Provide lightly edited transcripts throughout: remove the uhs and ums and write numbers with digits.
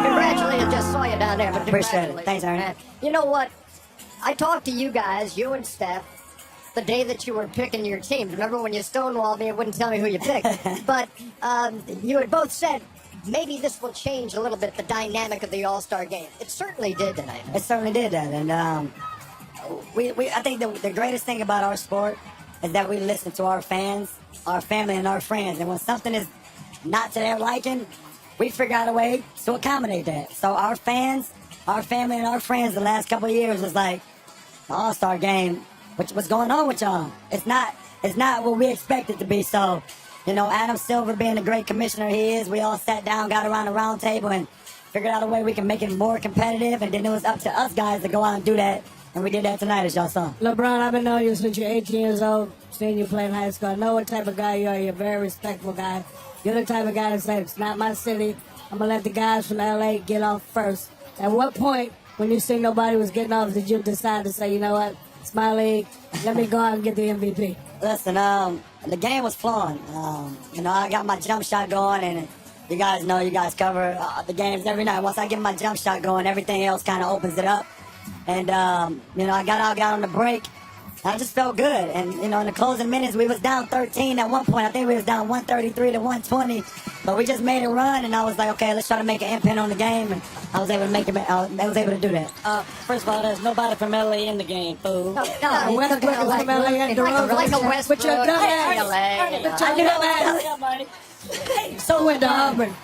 Congratulations, just saw you down there. But Appreciate it. Thanks, Ernie. You know what? I talked to you guys, you and Steph, the day that you were picking your team. Remember when you stonewalled me and wouldn't tell me who you picked? But you had both said maybe this will change a little bit the dynamic of the All-Star game. It certainly did tonight. It certainly did that, and I think the greatest thing about our sport is that we listen to our fans, our family, and our friends. And when something is not to their liking, we figure out a way to accommodate that. So our fans, our family, and our friends the last couple of years was like, the All-Star game, what's going on with y'all? It's not what we expect it to be. So, you know, Adam Silver being the great commissioner he is, we all sat down, got around the round table, and figured out a way we can make it more competitive. And then it was up to us guys to go out and do that. And we did that tonight, as y'all saw. LeBron, I've been knowing you since you're 18 years old, seeing you play in high school. I know what type of guy you are. You're a very respectful guy. You're the type of guy that says, it's not my city. I'm going to let the guys from L.A. get off first. At what point, when you see nobody was getting off, did you decide to say, you know what, it's my league, let me go out and get the MVP? Listen, the game was flowing. You know, I got my jump shot going, and you guys know, you guys cover the games every night. Once I get my jump shot going, everything else kind of opens it up. And, you know, I got on the break. I just felt good. And, you know, in the closing minutes, we was down 13 at one point. I think we was down 133 to 120. But we just made it run, and I was like, okay, let's try to make an imprint on the game. And I was able to make it. I was able to do that. First of all, there's nobody from LA in the game, fool. No, Westbrook is from LA and like a Westbrook. But you're dumb ass. LA. Hey, so went to Auburn.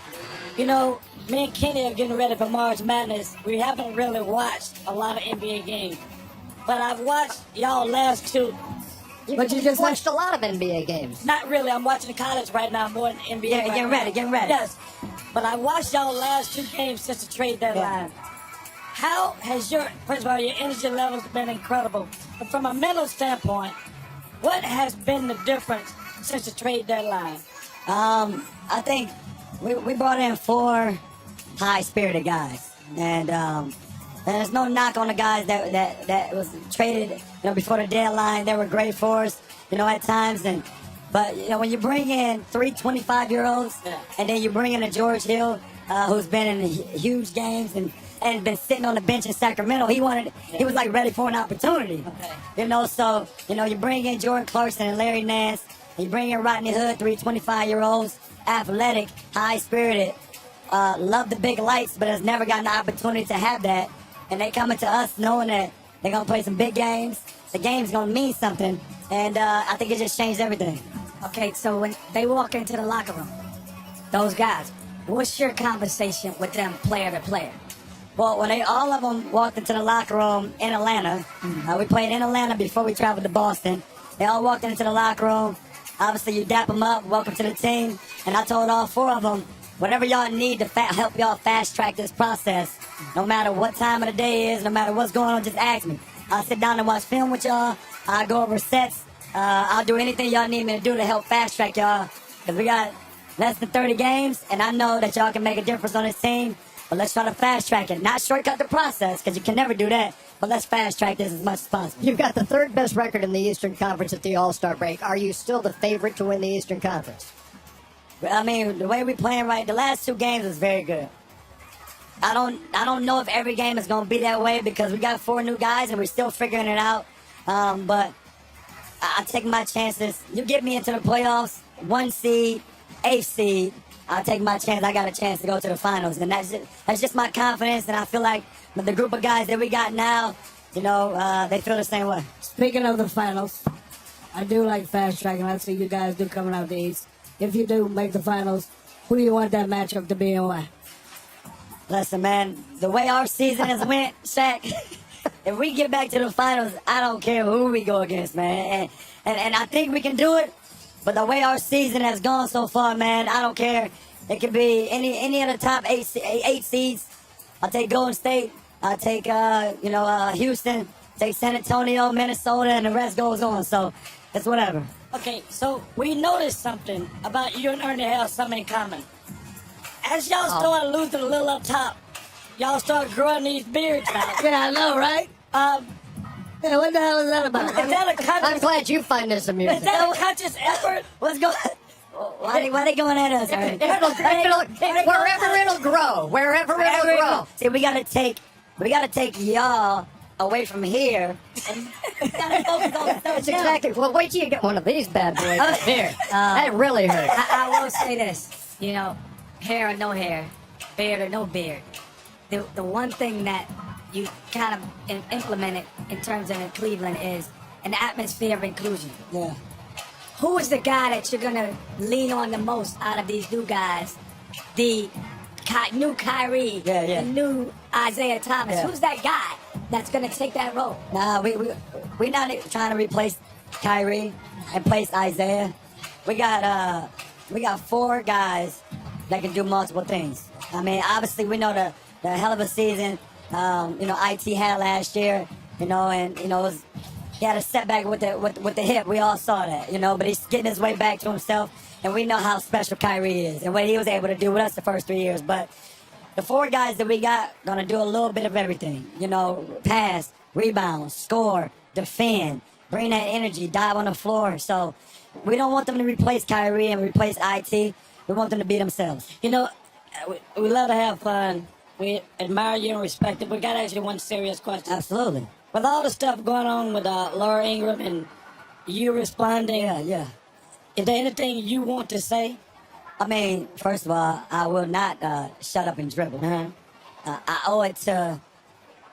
You know, me and Kenny are getting ready for March Madness. We haven't really watched a lot of NBA games. But I've watched y'all last two. But you just watched a lot of NBA games. Not really. I'm watching college right now more than NBA. Yeah, getting ready. Yes. But I watched y'all last two games since the trade deadline. How has first of all, your energy levels been incredible. But from a mental standpoint, what has been the difference since the trade deadline? I think we brought in 4 high-spirited guys. And there's no knock on the guys that was traded, you know, before the deadline. They were great for us, you know, at times. But you know, when you bring in 3 25-year-olds, and then you bring in a George Hill, who's been in huge games and been sitting on the bench in Sacramento, he was like ready for an opportunity. Okay. You know, so you know, you bring in Jordan Clarkson and Larry Nance, and you bring in Rodney Hood, 3 25-year-olds, athletic, high-spirited, love the big lights, but has never gotten the opportunity to have that. And they coming to us knowing that they're going to play some big games. The game's going to mean something. And I think it just changed everything. Okay, so when they walk into the locker room, those guys, what's your conversation with them player to player? Well, when all of them walked into the locker room in Atlanta, we played in Atlanta before we traveled to Boston. They all walked into the locker room. Obviously, you dap them up, welcome to the team. And I told all 4 of them, whatever y'all need to help y'all fast track this process, no matter what time of the day is, no matter what's going on, just ask me. I'll sit down and watch film with y'all. I'll go over sets. I'll do anything y'all need me to do to help fast track y'all. Because we got less than 30 games, and I know that y'all can make a difference on this team. But let's try to fast track it. Not shortcut the process, because you can never do that. But let's fast track this as much as possible. You've got the 3rd best record in the Eastern Conference at the All-Star break. Are you still the favorite to win the Eastern Conference? I mean, the way we playing the last 2 games is very good. I don't know if every game is going to be that way because we got 4 new guys and we're still figuring it out. But I take my chances. You get me into the playoffs, 1 seed, 8th seed, I'll take my chance. I got a chance to go to the finals. And that's just my confidence. And I feel like the group of guys that we got now, you know, they feel the same way. Speaking of the finals, I do like fast tracking. I see you guys do coming out the East. If you do make the finals, who do you want that matchup to be and why? Listen, man, the way our season has went, Shaq, if we get back to the finals, I don't care who we go against, man. And I think we can do it. But the way our season has gone so far, man, I don't care. It could be any of the top eight seeds. I'll take Golden State. I'll take, Houston. Take San Antonio, Minnesota, and the rest goes on. So it's whatever. Okay, so we noticed something about you and Ernie have something in common. As y'all start losing a little up top, y'all start growing these beards out. Yeah, I know, right? Yeah, what the hell is that about? Is that a I'm conscious, glad you find this is amusing. that a conscious effort? What's going? Why they going at us? Ernie? Wherever it'll grow. Wherever it'll grow. See, we gotta take y'all away from here and we gotta focus on stuff. That's now. exactly. Well, wait till you get one of these bad boys here. That really hurts. I will say this, you know, hair or no hair, beard or no beard. The one thing that you kind of implemented in terms of in Cleveland is an atmosphere of inclusion. Yeah. Who is the guy that you're gonna lean on the most out of these new guys? The new Kyrie, Yeah. the new Isaiah Thomas. Yeah. Who's that guy that's gonna take that role? Nah, we not trying to replace Kyrie and place Isaiah. We got 4 guys that can do multiple things. I mean, obviously we know the hell of a season IT had last year, and he had a setback with the hip. We all saw that, but he's getting his way back to himself, and we know how special Kyrie is and what he was able to do with us the first 3 years. But the 4 guys that we got gonna do a little bit of everything. Pass, rebound, score, defend, bring that energy, dive on the floor. So we don't want them to replace Kyrie and replace IT. We want them to be themselves. We love to have fun. We admire you and respect it. We got to ask you one serious question. Absolutely. With all the stuff going on with Laura Ingram and you responding, Yeah. is there anything you want to say? I mean, first of all, I will not shut up and dribble. I owe it to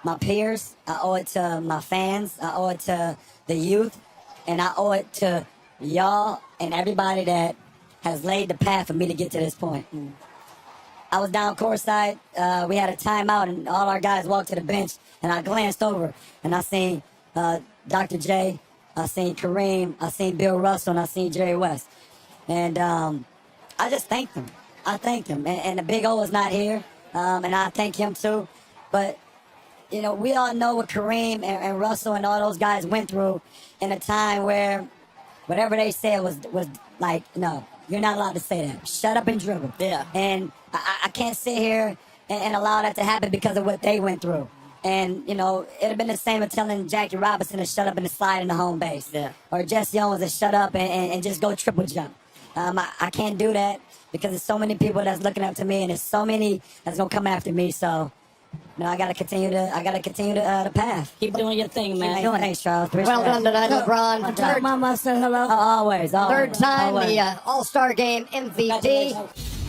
my peers. I owe it to my fans. I owe it to the youth. And I owe it to y'all and everybody that has laid the path for me to get to this point. I was down courtside. We had a timeout, and all our guys walked to the bench, and I glanced over, and I seen Dr. J, I seen Kareem, I seen Bill Russell, and I seen Jerry West. And I just thanked them. I thanked them. And the Big O is not here, and I thank him too. But, we all know what Kareem and Russell and all those guys went through in a time where whatever they said was like, no, you're not allowed to say that. Shut up and dribble. Yeah. And I can't sit here and allow that to happen because of what they went through. And, it'd have been the same as telling Jackie Robinson to shut up and to slide in the home base. Yeah. Or Jesse Owens to shut up and just go triple jump. I can't do that because there's so many people that's looking up to me, and there's so many that's going to come after me. So, I got to continue the path. Keep doing your thing, man. Thanks, Charles. Well done tonight, Tell LeBron. Mama I said hello. Always. Third time, always. the All-Star Game MVP. Congratulations.